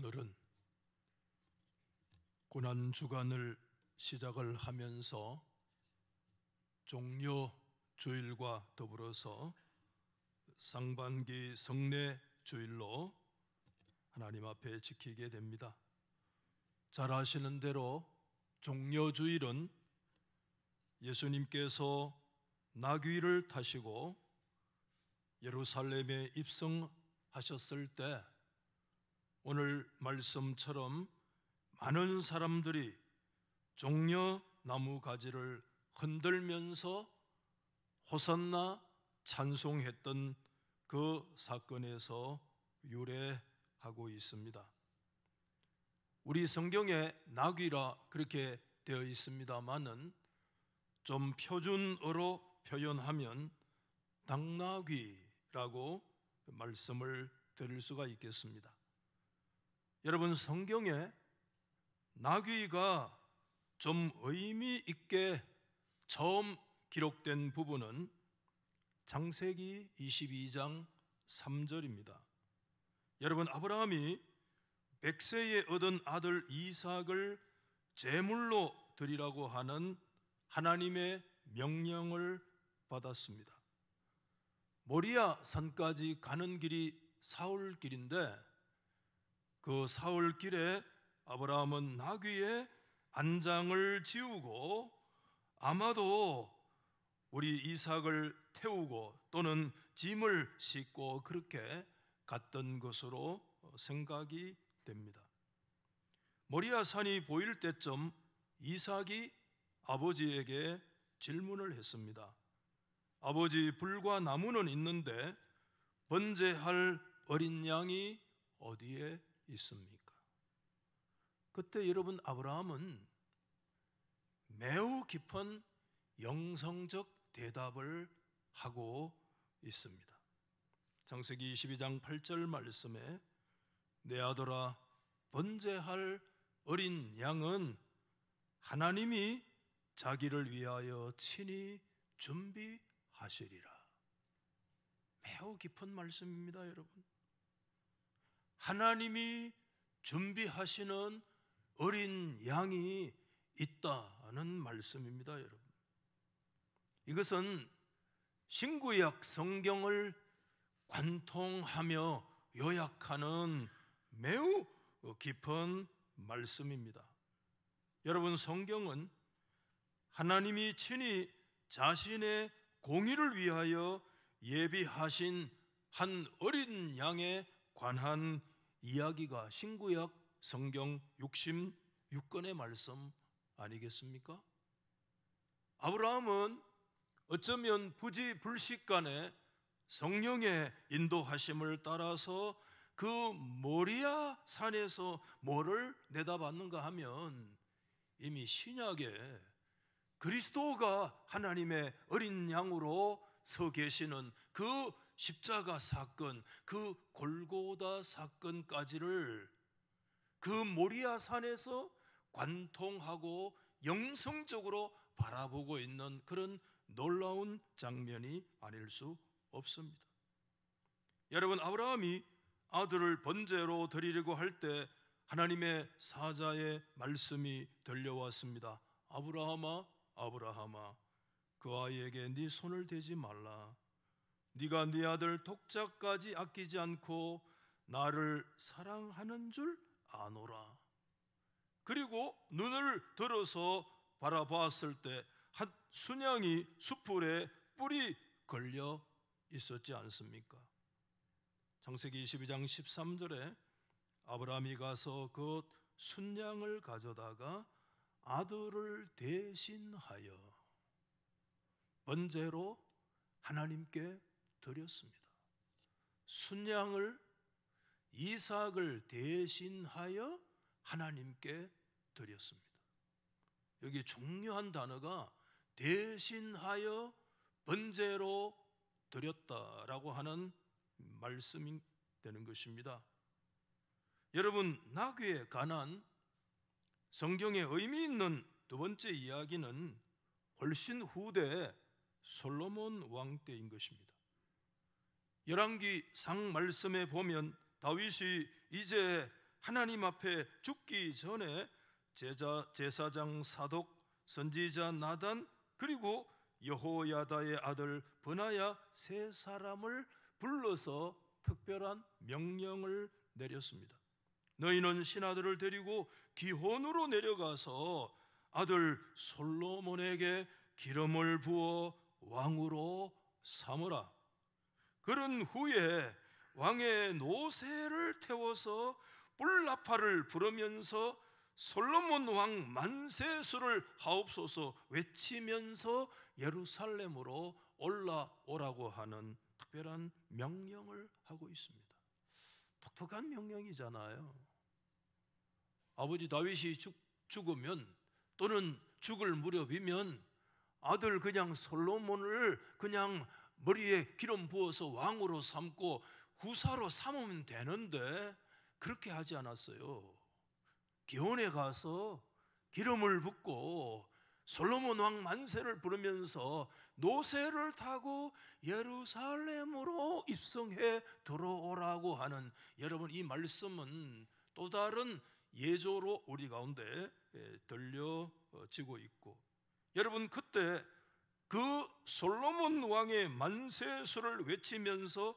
오늘은 고난주간을 시작을 하면서 종려주일과 더불어서 상반기 성례주일로 하나님 앞에 지키게 됩니다. 잘 아시는 대로 종려주일은 예수님께서 나귀를 타시고 예루살렘에 입성하셨을 때 오늘 말씀처럼 많은 사람들이 종려나무 가지를 흔들면서 호산나 찬송했던 그 사건에서 유래하고 있습니다. 우리 성경에 나귀라 그렇게 되어 있습니다만은 좀 표준어로 표현하면 당나귀라고 말씀을 드릴 수가 있겠습니다. 여러분, 성경에 나귀가 좀 의미 있게 처음 기록된 부분은 창세기 22장 3절입니다. 여러분, 아브라함이 100세에 얻은 아들 이삭을 제물로 드리라고 하는 하나님의 명령을 받았습니다. 모리아 산까지 가는 길이 사울길인데 그 사울길에 아브라함은 나귀의 안장을 지우고 아마도 우리 이삭을 태우고 또는 짐을 싣고 그렇게 갔던 것으로 생각이 됩니다. 모리아 산이 보일 때쯤 이삭이 아버지에게 질문을 했습니다. 아버지, 불과 나무는 있는데 번제할 어린 양이 어디에 있습니까? 그때 여러분, 아브라함은 매우 깊은 영성적 대답을 하고 있습니다. 창세기 22장 8절 말씀에 내 아들아, 번제할 어린 양은 하나님이 자기를 위하여 친히 준비하시리라. 매우 깊은 말씀입니다, 여러분. 하나님이 준비하시는 어린 양이 있다는 말씀입니다, 여러분. 이것은 신구약 성경을 관통하며 요약하는 매우 깊은 말씀입니다. 여러분, 성경은 하나님이 친히 자신의 공의를 위하여 예비하신 한 어린 양에 관한 이야기가 신구약 성경 66권의 말씀 아니겠습니까? 아브라함은 어쩌면 부지불식간에 성령의 인도하심을 따라서 그 모리아 산에서 뭐를 내다봤는가 하면 이미 신약에 그리스도가 하나님의 어린 양으로 서 계시는 그 십자가 사건, 그 골고다 사건까지를 그 모리아 산에서 관통하고 영성적으로 바라보고 있는 그런 놀라운 장면이 아닐 수 없습니다. 여러분, 아브라함이 아들을 번제로 드리려고 할 때 하나님의 사자의 말씀이 들려왔습니다. 아브라함아, 아브라함아, 그 아이에게 네 손을 대지 말라. 네가 네 아들 독자까지 아끼지 않고 나를 사랑하는 줄 아노라. 그리고 눈을 들어서 바라보았을 때 한 순양이 숯불에 뿔이 걸려 있었지 않습니까? 창세기 22장 13절에 아브라함이 가서 그 순양을 가져다가 아들을 대신하여 번제로 하나님께 드렸습니다. 순양을, 이삭을 대신하여 하나님께 드렸습니다. 여기 중요한 단어가 대신하여 번제로 드렸다라고 하는 말씀이 되는 것입니다. 여러분, 나귀에 관한 성경의 의미 있는 두 번째 이야기는 훨씬 후대 솔로몬 왕 때인 것입니다. 열왕기 상 말씀에 보면 다윗이 이제 하나님 앞에 죽기 전에 제사장 사독, 선지자 나단, 그리고 여호야다의 아들 브나야 세 사람을 불러서 특별한 명령을 내렸습니다. 너희는 신하들을 데리고 기혼으로 내려가서 아들 솔로몬에게 기름을 부어 왕으로 삼으라. 그런 후에 왕의 노새를 태워서 뿔나파를 부르면서 솔로몬 왕 만세수를 하옵소서 외치면서 예루살렘으로 올라오라고 하는 특별한 명령을 하고 있습니다. 독특한 명령이잖아요. 아버지 다윗이 죽으면 또는 죽을 무렵이면 아들 그냥 솔로몬을 그냥 머리에 기름 부어서 왕으로 삼고 후사로 삼으면 되는데 그렇게 하지 않았어요. 기온에 가서 기름을 붓고 솔로몬 왕 만세를 부르면서 노새를 타고 예루살렘으로 입성해 들어오라고 하는, 여러분 이 말씀은 또 다른 예조로 우리 가운데 들려지고 있고, 여러분 그때 그 솔로몬 왕의 만세수를 외치면서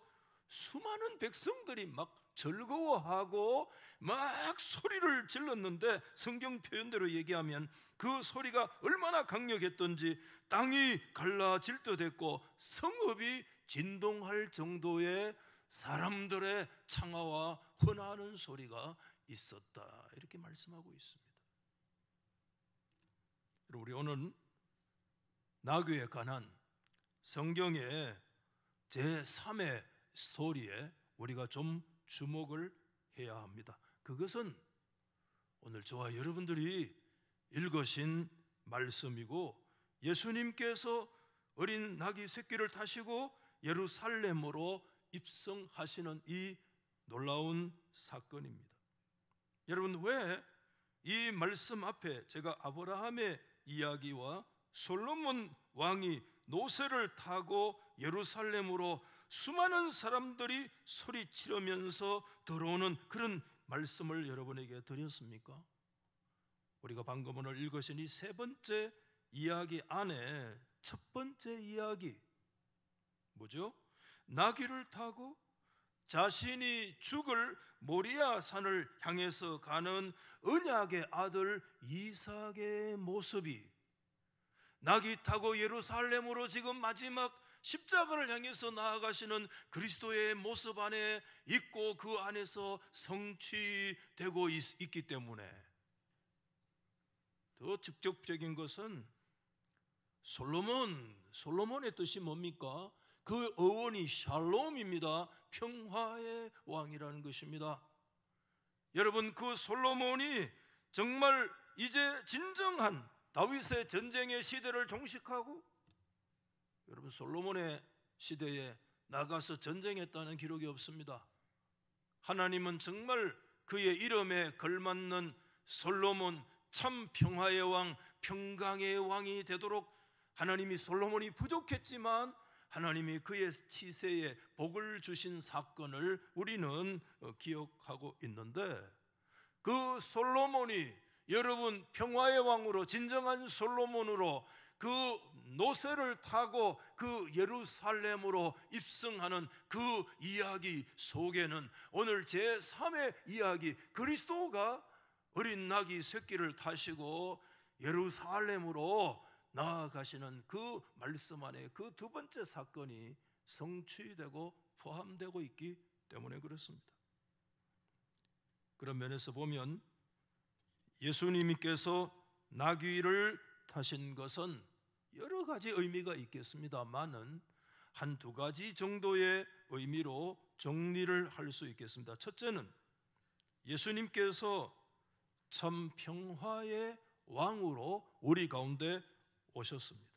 수많은 백성들이 막 즐거워하고 막 소리를 질렀는데, 성경 표현대로 얘기하면 그 소리가 얼마나 강력했던지 땅이 갈라질 듯 했고 성읍이 진동할 정도의 사람들의 창화와 헌하는 소리가 있었다, 이렇게 말씀하고 있습니다. 우리 오늘 나귀에 관한 성경의 제3의 스토리에 우리가 좀 주목을 해야 합니다. 그것은 오늘 저와 여러분들이 읽으신 말씀이고, 예수님께서 어린 나귀 새끼를 타시고 예루살렘으로 입성하시는 이 놀라운 사건입니다. 여러분, 왜 이 말씀 앞에 제가 아브라함의 이야기와 솔로몬 왕이 노새를 타고 예루살렘으로 수많은 사람들이 소리치르면서 들어오는 그런 말씀을 여러분에게 드렸습니까? 우리가 방금 오늘 읽으신 이 세 번째 이야기 안에 첫 번째 이야기 뭐죠? 나귀를 타고 자신이 죽을 모리아 산을 향해서 가는 언약의 아들 이삭의 모습이, 나귀 타고 예루살렘으로 지금 마지막 십자가를 향해서 나아가시는 그리스도의 모습 안에 있고 그 안에서 성취되고 있기 때문에, 더 직접적인 것은 솔로몬의 뜻이 뭡니까? 그 어원이 샬롬입니다. 평화의 왕이라는 것입니다. 여러분, 그 솔로몬이 정말 이제 진정한 다윗의 전쟁의 시대를 종식하고, 여러분 솔로몬의 시대에 나가서 전쟁했다는 기록이 없습니다. 하나님은 정말 그의 이름에 걸맞는 솔로몬, 참 평화의 왕, 평강의 왕이 되도록 하나님이, 솔로몬이 부족했지만 하나님이 그의 치세에 복을 주신 사건을 우리는 기억하고 있는데, 그 솔로몬이 여러분 평화의 왕으로, 진정한 솔로몬으로 그 노새를 타고 그 예루살렘으로 입성하는 그 이야기 속에는 오늘 제3의 이야기, 그리스도가 어린 나귀 새끼를 타시고 예루살렘으로 나아가시는 그 말씀 안에 그 두 번째 사건이 성취되고 포함되고 있기 때문에 그렇습니다. 그런 면에서 보면 예수님께서 나귀를 타신 것은 여러 가지 의미가 있겠습니다만은 한두 가지 정도의 의미로 정리를 할 수 있겠습니다. 첫째는 예수님께서 참 평화의 왕으로 우리 가운데 오셨습니다.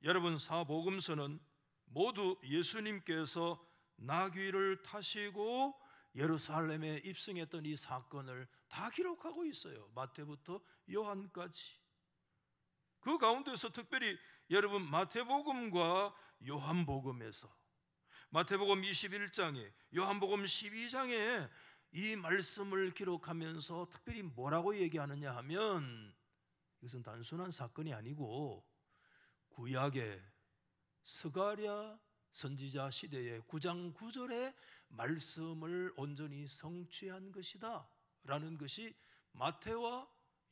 여러분, 사복음서는 모두 예수님께서 나귀를 타시고 예루살렘에 입성했던 이 사건을 다 기록하고 있어요. 마태부터 요한까지. 그 가운데서 특별히 여러분 마태복음과 요한복음에서, 마태복음 21장에, 요한복음 12장에 이 말씀을 기록하면서 특별히 뭐라고 얘기하느냐 하면, 이것은 단순한 사건이 아니고 구약의 스가랴 선지자 시대의 9장 9절의 말씀을 온전히 성취한 것이다 라는 것이 마태와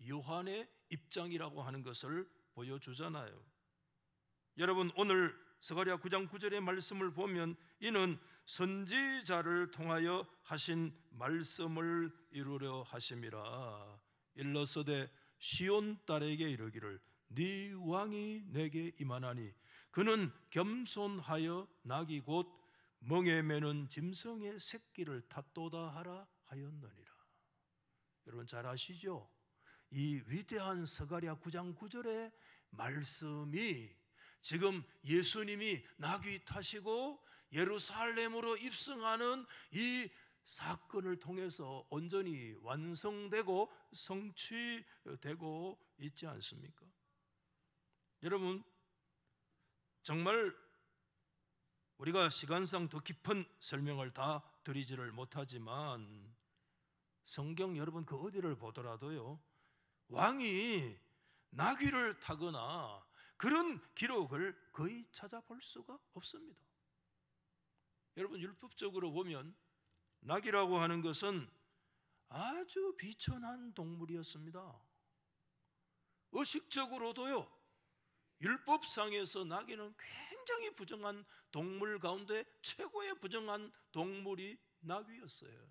요한의 입장이라고 하는 것을 보여주잖아요. 여러분, 오늘 스가랴 9장 9절의 말씀을 보면 이는 선지자를 통하여 하신 말씀을 이루려 하심이라. 일러서되 시온 딸에게 이르기를 네 왕이 내게 임하나니 그는 겸손하여 낙이 곧 멍에 매는 짐승의 새끼를 탓도다 하라 하였느니라. 여러분 잘 아시죠? 이 위대한 스가랴 9장 9절의 말씀이 지금 예수님이 낙이 타시고 예루살렘으로 입성하는 이 사건을 통해서 온전히 완성되고 성취되고 있지 않습니까? 여러분, 정말 우리가 시간상 더 깊은 설명을 다 드리지를 못하지만 성경 여러분 그 어디를 보더라도요, 왕이 나귀를 타거나 그런 기록을 거의 찾아볼 수가 없습니다. 여러분, 율법적으로 보면 나귀라고 하는 것은 아주 비천한 동물이었습니다. 의식적으로도요, 율법상에서 나귀는 굉장히 부정한 동물 가운데 최고의 부정한 동물이 나귀였어요.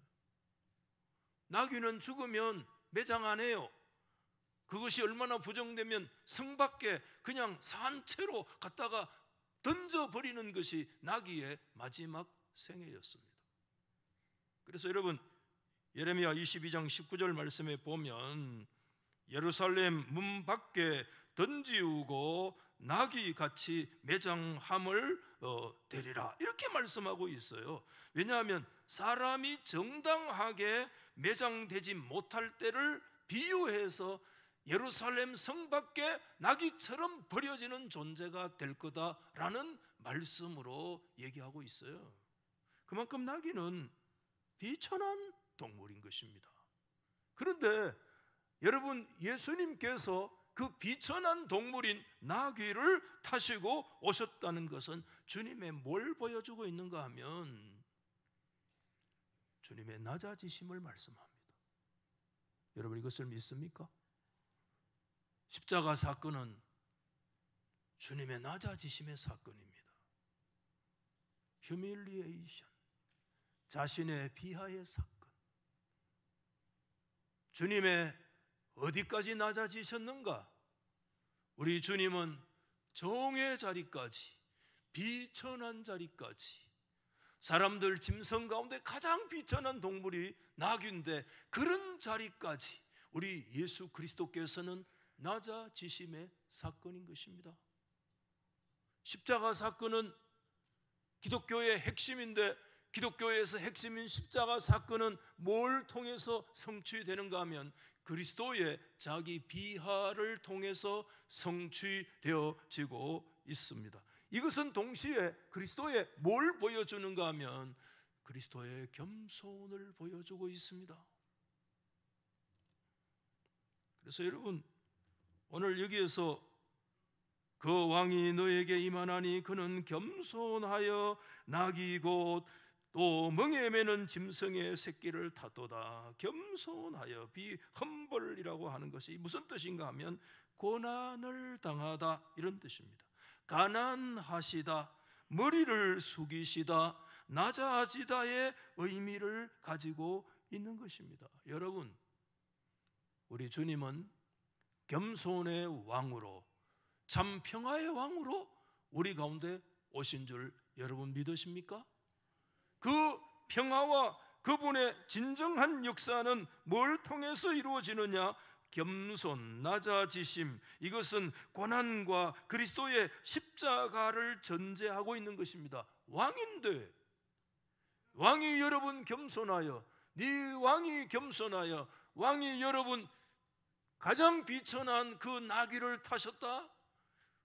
나귀는 죽으면 매장 안 해요. 그것이 얼마나 부정되면 성 밖에 그냥 산채로 갖다가 던져버리는 것이 나귀의 마지막 생애였습니다. 그래서 여러분, 예레미야 22장 19절 말씀에 보면 예루살렘 문 밖에 던지우고 나귀같이 매장함을 되리라 이렇게 말씀하고 있어요. 왜냐하면 사람이 정당하게 매장되지 못할 때를 비유해서 예루살렘 성 밖에 나귀처럼 버려지는 존재가 될 거다라는 말씀으로 얘기하고 있어요. 그만큼 나귀는 비천한 동물인 것입니다. 그런데 여러분, 예수님께서 그 비천한 동물인 나귀를 타시고 오셨다는 것은 주님의 뭘 보여주고 있는가 하면 주님의 낮아지심을 말씀합니다. 여러분, 이것을 믿습니까? 십자가 사건은 주님의 낮아지심의 사건입니다. 휴밀리에이션, 자신의 비하의 사건. 주님의 어디까지 낮아지셨는가? 우리 주님은 종의 자리까지, 비천한 자리까지, 사람들 짐승 가운데 가장 비천한 동물이 나귀인데 그런 자리까지 우리 예수 그리스도께서는 낮아지심의 사건인 것입니다. 십자가 사건은 기독교의 핵심인데 기독교에서 핵심인 십자가 사건은 뭘 통해서 성취되는가 하면 그리스도의 자기 비하를 통해서 성취되어지고 있습니다. 이것은 동시에 그리스도의 뭘 보여주는가 하면 그리스도의 겸손을 보여주고 있습니다. 그래서 여러분, 오늘 여기에서 그 왕이 너에게 임하나니 그는 겸손하여 나귀 곧 또 멍에 매는 짐승의 새끼를 타도다. 겸손하여 험벌이라고 하는 것이 무슨 뜻인가 하면 고난을 당하다 이런 뜻입니다. 가난하시다, 머리를 숙이시다, 낮아지다의 의미를 가지고 있는 것입니다. 여러분, 우리 주님은 겸손의 왕으로, 참 평화의 왕으로 우리 가운데 오신 줄 여러분 믿으십니까? 그 평화와 그분의 진정한 역사는 뭘 통해서 이루어지느냐? 겸손, 낮아지심, 이것은 고난과 그리스도의 십자가를 전제하고 있는 것입니다. 왕인데 왕이 여러분 겸손하여, 네 왕이 겸손하여 왕이 여러분 가장 비천한 그 나귀를 타셨다?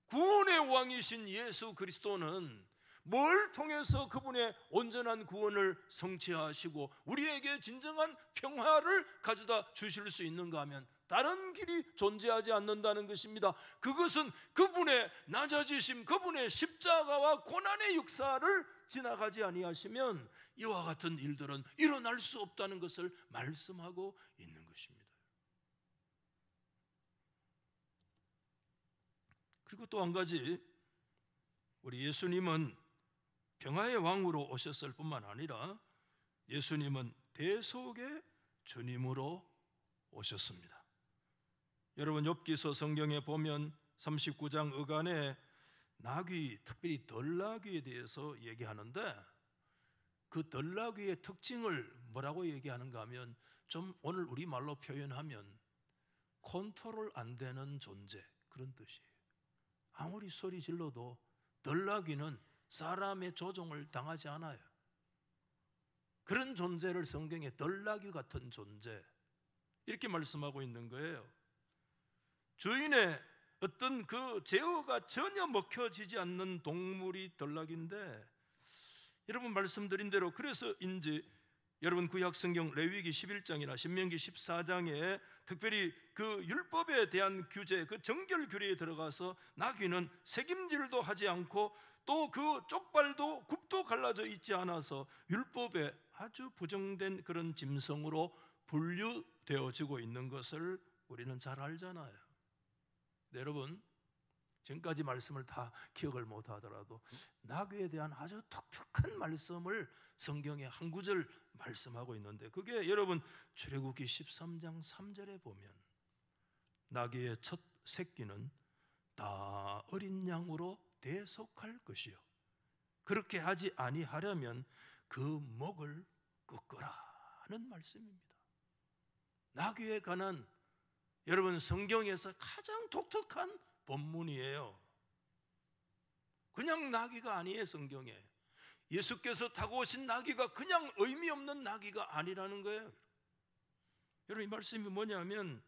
구원의 왕이신 예수 그리스도는 뭘 통해서 그분의 온전한 구원을 성취하시고 우리에게 진정한 평화를 가져다 주실 수 있는가 하면 다른 길이 존재하지 않는다는 것입니다. 그것은 그분의 낮아지심, 그분의 십자가와 고난의 역사를 지나가지 아니하시면 이와 같은 일들은 일어날 수 없다는 것을 말씀하고 있는 것입니다. 그리고 또 한 가지, 우리 예수님은 평화의 왕으로 오셨을 뿐만 아니라 예수님은 대속의 주님으로 오셨습니다. 여러분, 욥기서 성경에 보면 39장 어간에 나귀, 특별히 덜나귀에 대해서 얘기하는데 그 덜나귀의 특징을 뭐라고 얘기하는가 하면 좀 오늘 우리말로 표현하면 컨트롤 안 되는 존재, 그런 뜻이에요. 아무리 소리 질러도 덜나귀는 사람의 조종을 당하지 않아요. 그런 존재를 성경에 덜나귀 같은 존재, 이렇게 말씀하고 있는 거예요. 주인의 어떤 그 제어가 전혀 먹혀지지 않는 동물이 덜나귀인데, 여러분 말씀드린 대로 그래서인지 여러분 구약성경 레위기 11장이나 신명기 14장에 특별히 그 율법에 대한 규제, 그 정결 규례에 들어가서 나귀는 새김질도 하지 않고 또 그 쪽발도 굽도 갈라져 있지 않아서 율법에 아주 부정된 그런 짐승으로 분류되어지고 있는 것을 우리는 잘 알잖아요. 네, 여러분, 지금까지 말씀을 다 기억을 못 하더라도 나귀에 대한 아주 독특한 말씀을 성경에 한 구절 말씀하고 있는데, 그게 여러분 출애굽기 13장 3절에 보면 나귀의 첫 새끼는 다 어린 양으로 대속할 것이요 그렇게 하지 아니하려면 그 목을 꺾으라는 말씀입니다. 나귀에 관한 여러분 성경에서 가장 독특한 본문이에요. 그냥 나귀가 아니에요. 성경에 예수께서 타고 오신 나귀가 그냥 의미 없는 나귀가 아니라는 거예요. 여러분, 이 말씀이 뭐냐면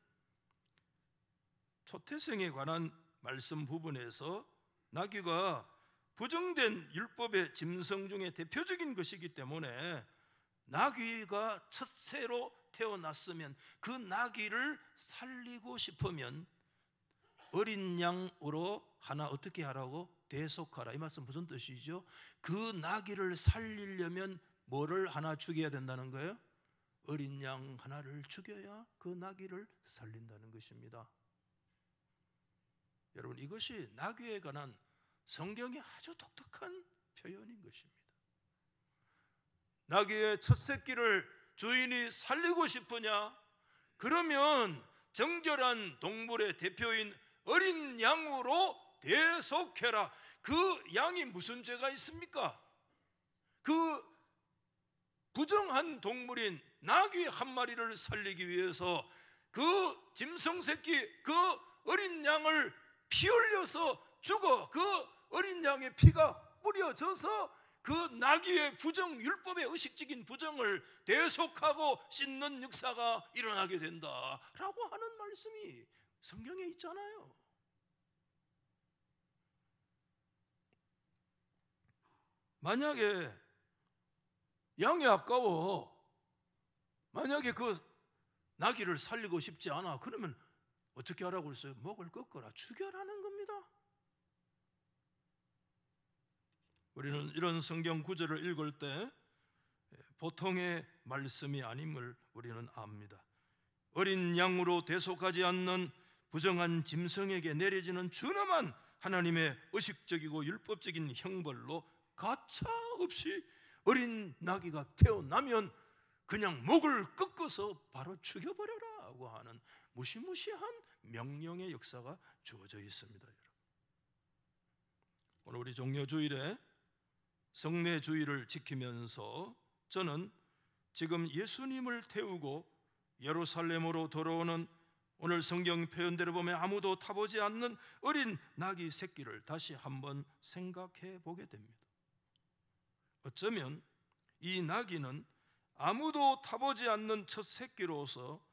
초태생에 관한 말씀 부분에서 나귀가 부정된 율법의 짐승 중에 대표적인 것이기 때문에 나귀가 첫새로 태어났으면 그 나귀를 살리고 싶으면 어린 양으로 하나 어떻게 하라고? 대속하라. 이 말씀 무슨 뜻이죠? 그 나귀를 살리려면 뭐를 하나 죽여야 된다는 거예요? 어린 양 하나를 죽여야 그 나귀를 살린다는 것입니다. 여러분, 이것이 나귀에 관한 성경의 아주 독특한 표현인 것입니다. 나귀의 첫 새끼를 주인이 살리고 싶으냐? 그러면 정결한 동물의 대표인 어린 양으로 대속해라. 그 양이 무슨 죄가 있습니까? 그 부정한 동물인 나귀 한 마리를 살리기 위해서 그 짐승 새끼, 그 어린 양을 피 흘려서 죽어 그 어린 양의 피가 뿌려져서 그 나귀의 부정, 율법의 의식적인 부정을 대속하고 씻는 역사가 일어나게 된다라고 하는 말씀이 성경에 있잖아요. 만약에 양이 아까워, 만약에 그 나귀를 살리고 싶지 않아, 그러면 어떻게 하라고 그랬어요? 목을 꺾어라, 죽여라는 겁니다. 우리는 이런 성경 구절을 읽을 때 보통의 말씀이 아님을 우리는 압니다. 어린 양으로 대속하지 않는 부정한 짐승에게 내려지는 준엄한 하나님의 의식적이고 율법적인 형벌로 가차없이 어린 나귀가 태어나면 그냥 목을 꺾어서 바로 죽여버려라고 하는 무시무시한 명령의 역사가 주어져 있습니다. 오늘 우리 종려주일에 성례주일을 지키면서 저는 지금 예수님을 태우고 예루살렘으로 돌아오는 오늘 성경 표현대로 보면 아무도 타보지 않는 어린 나귀 새끼를 다시 한번 생각해 보게 됩니다. 어쩌면 이 나귀는 아무도 타보지 않는 첫 새끼로서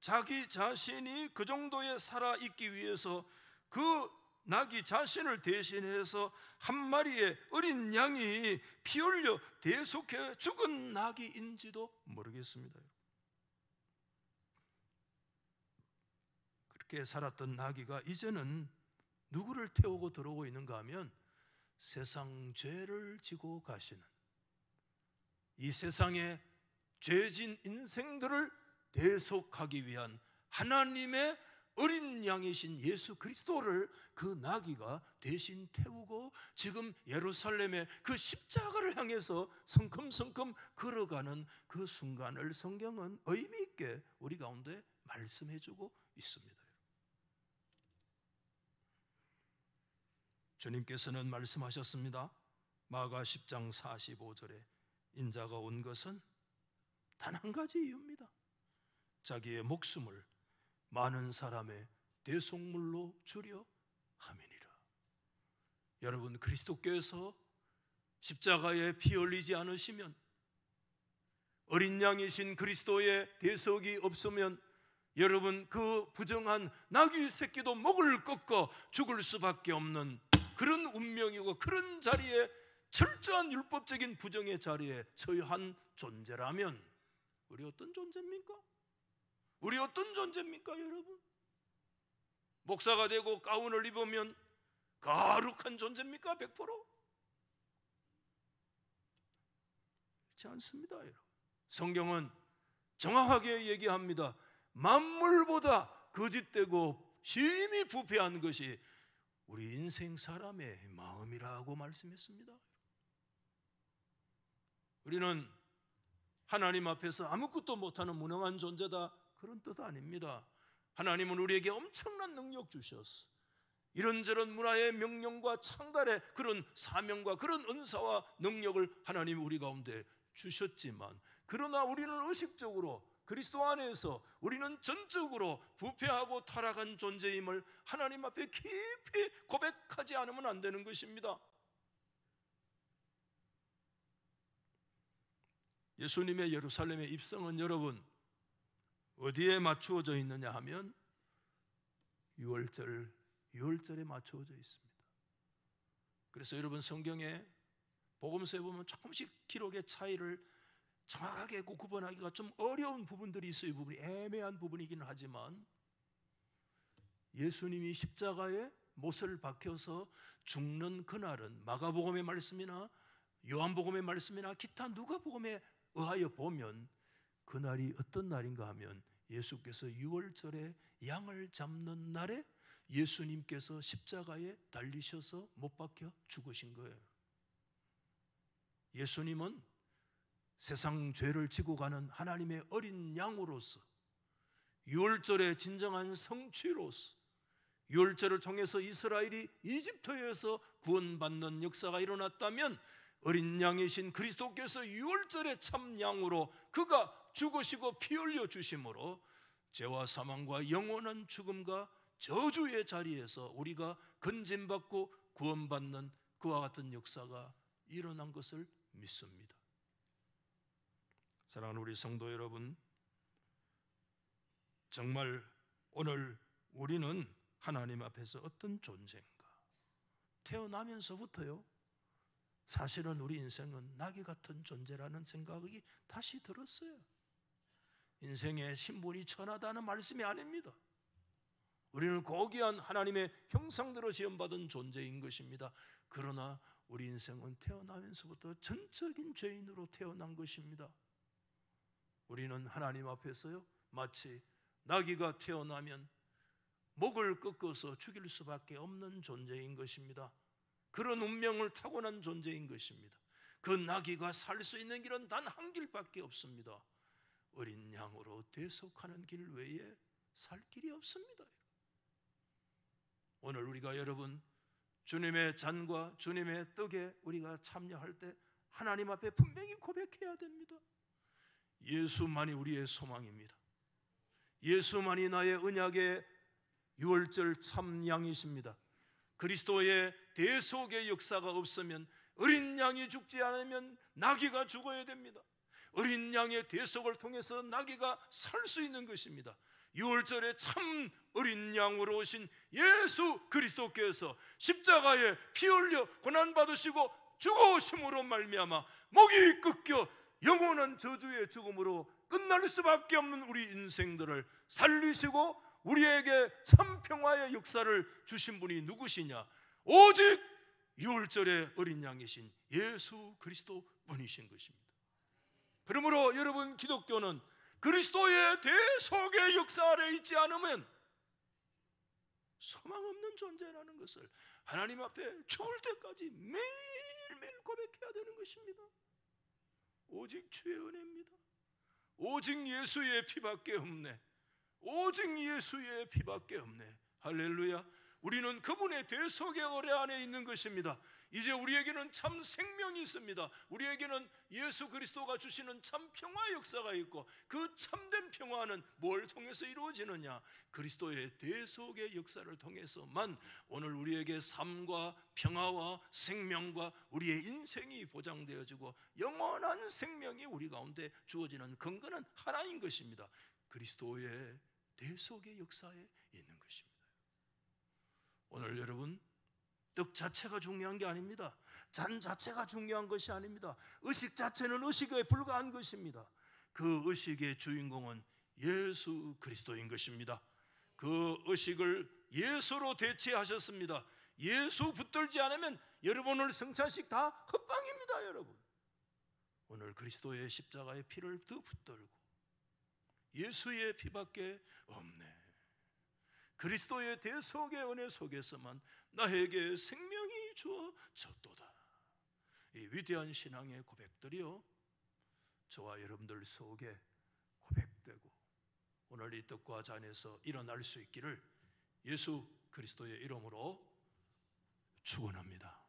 자기 자신이 그 정도에 살아있기 위해서 그 나귀 자신을 대신해서 한 마리의 어린 양이 피 흘려 대속해 죽은 나귀인지도 모르겠습니다. 그렇게 살았던 나귀가 이제는 누구를 태우고 들어오고 있는가 하면 세상 죄를 지고 가시는, 이 세상의 죄진 인생들을 대속하기 위한 하나님의 어린 양이신 예수 그리스도를 그 나귀가 대신 태우고 지금 예루살렘의 그 십자가를 향해서 성큼성큼 걸어가는 그 순간을 성경은 의미 있게 우리 가운데 말씀해 주고 있습니다. 주님께서는 말씀하셨습니다. 마가 10장 45절에 인자가 온 것은 단 한 가지 이유입니다. 자기의 목숨을 많은 사람의 대속물로 주려 함이니라. 여러분, 그리스도께서 십자가에 피 흘리지 않으시면, 어린 양이신 그리스도의 대속이 없으면 여러분, 그 부정한 나귀 새끼도 목을 꺾어 죽을 수밖에 없는 그런 운명이고, 그런 자리에, 철저한 율법적인 부정의 자리에 처한 존재라면 우리 어떤 존재입니까? 우리 어떤 존재입니까, 여러분? 목사가 되고 가운을 입으면 거룩한 존재입니까? 100%? 그렇지 않습니다, 여러분. 성경은 정확하게 얘기합니다. 만물보다 거짓되고 심히 부패한 것이 우리 인생 사람의 마음이라고 말씀했습니다. 우리는 하나님 앞에서 아무것도 못하는 무능한 존재다, 그런 뜻 아닙니다. 하나님은 우리에게 엄청난 능력 주셨어. 이런저런 문화의 명령과 창달의 그런 사명과 그런 은사와 능력을 하나님이 우리 가운데 주셨지만, 그러나 우리는 의식적으로 그리스도 안에서 우리는 전적으로 부패하고 타락한 존재임을 하나님 앞에 깊이 고백하지 않으면 안 되는 것입니다. 예수님의 예루살렘의 입성은 여러분 어디에 맞추어져 있느냐 하면 유월절에 맞추어져 있습니다. 그래서 여러분, 성경에 복음서에 보면 조금씩 기록의 차이를 정확하게 구분하기가 좀 어려운 부분들이 있어요. 이 부분이 애매한 부분이긴 하지만, 예수님이 십자가에 못을 박혀서 죽는 그날은 마가복음의 말씀이나 요한복음의 말씀이나 기타 누가복음에 의하여 보면 그날이 어떤 날인가 하면 예수께서 유월절에 양을 잡는 날에 예수님께서 십자가에 달리셔서 못 박혀 죽으신 거예요. 예수님은 세상 죄를 지고 가는 하나님의 어린 양으로서, 유월절의 진정한 성취로서, 유월절을 통해서 이스라엘이 이집트에서 구원받는 역사가 일어났다면, 어린 양이신 그리스도께서 유월절의 참 양으로 그가 죽으시고 피 흘려 주심으로 죄와 사망과 영원한 죽음과 저주의 자리에서 우리가 건짐받고 구원받는 그와 같은 역사가 일어난 것을 믿습니다. 사랑하는 우리 성도 여러분, 정말 오늘 우리는 하나님 앞에서 어떤 존재인가? 태어나면서부터요, 사실은 우리 인생은 나귀 같은 존재라는 생각이 다시 들었어요. 인생의 신분이 천하다는 말씀이 아닙니다. 우리는 고귀한 하나님의 형상대로 지음받은 존재인 것입니다. 그러나 우리 인생은 태어나면서부터 전적인 죄인으로 태어난 것입니다. 우리는 하나님 앞에서요, 마치 나귀가 태어나면 목을 꺾어서 죽일 수밖에 없는 존재인 것입니다. 그런 운명을 타고난 존재인 것입니다. 그 나귀가 살 수 있는 길은 단 한 길밖에 없습니다. 어린 양으로 대속하는 길 외에 살 길이 없습니다. 오늘 우리가 여러분 주님의 잔과 주님의 떡에 우리가 참여할 때 하나님 앞에 분명히 고백해야 됩니다. 예수만이 우리의 소망입니다. 예수만이 나의 언약의 유월절 참 양이십니다. 그리스도의 대속의 역사가 없으면, 어린 양이 죽지 않으면 나귀가 죽어야 됩니다. 어린 양의 대속을 통해서 나귀가 살 수 있는 것입니다. 유월절에 참 어린 양으로 오신 예수 그리스도께서 십자가에 피 흘려 고난받으시고 죽으심으로 말미암아 목이 꺾여 영원한 저주의 죽음으로 끝날 수밖에 없는 우리 인생들을 살리시고 우리에게 참 평화의 역사를 주신 분이 누구시냐? 오직 유월절의 어린 양이신 예수 그리스도 분이신 것입니다. 그러므로 여러분, 기독교는 그리스도의 대속의 역사 아래 있지 않으면 소망 없는 존재라는 것을 하나님 앞에 죽을 때까지 매일매일 고백해야 되는 것입니다. 오직 주의 은혜입니다. 오직 예수의 피밖에 없네. 오직 예수의 피밖에 없네. 할렐루야. 우리는 그분의 대속의 어뢰 안에 있는 것입니다. 이제 우리에게는 참 생명이 있습니다. 우리에게는 예수 그리스도가 주시는 참 평화 역사가 있고, 그 참된 평화는 뭘 통해서 이루어지느냐? 그리스도의 대속의 역사를 통해서만 오늘 우리에게 삶과 평화와 생명과 우리의 인생이 보장되어지고 영원한 생명이 우리 가운데 주어지는 근거는 하나인 것입니다. 그리스도의 대속의 역사에 있는 것입니다. 오늘 여러분, 떡 자체가 중요한 게 아닙니다. 잔 자체가 중요한 것이 아닙니다. 의식 자체는 의식에 불과한 것입니다. 그 의식의 주인공은 예수 그리스도인 것입니다. 그 의식을 예수로 대체하셨습니다. 예수 붙들지 않으면 여러분을 성찬식 다 헛방입니다. 여러분, 오늘 그리스도의 십자가의 피를 더 붙들고 예수의 피밖에 없네. 그리스도의 대속의 은혜 속에서만 나에게 생명이 주어졌도다. 이 위대한 신앙의 고백들이요, 저와 여러분들 속에 고백되고 오늘 이 떡과 잔에서 일어날 수 있기를 예수 그리스도의 이름으로 축원합니다.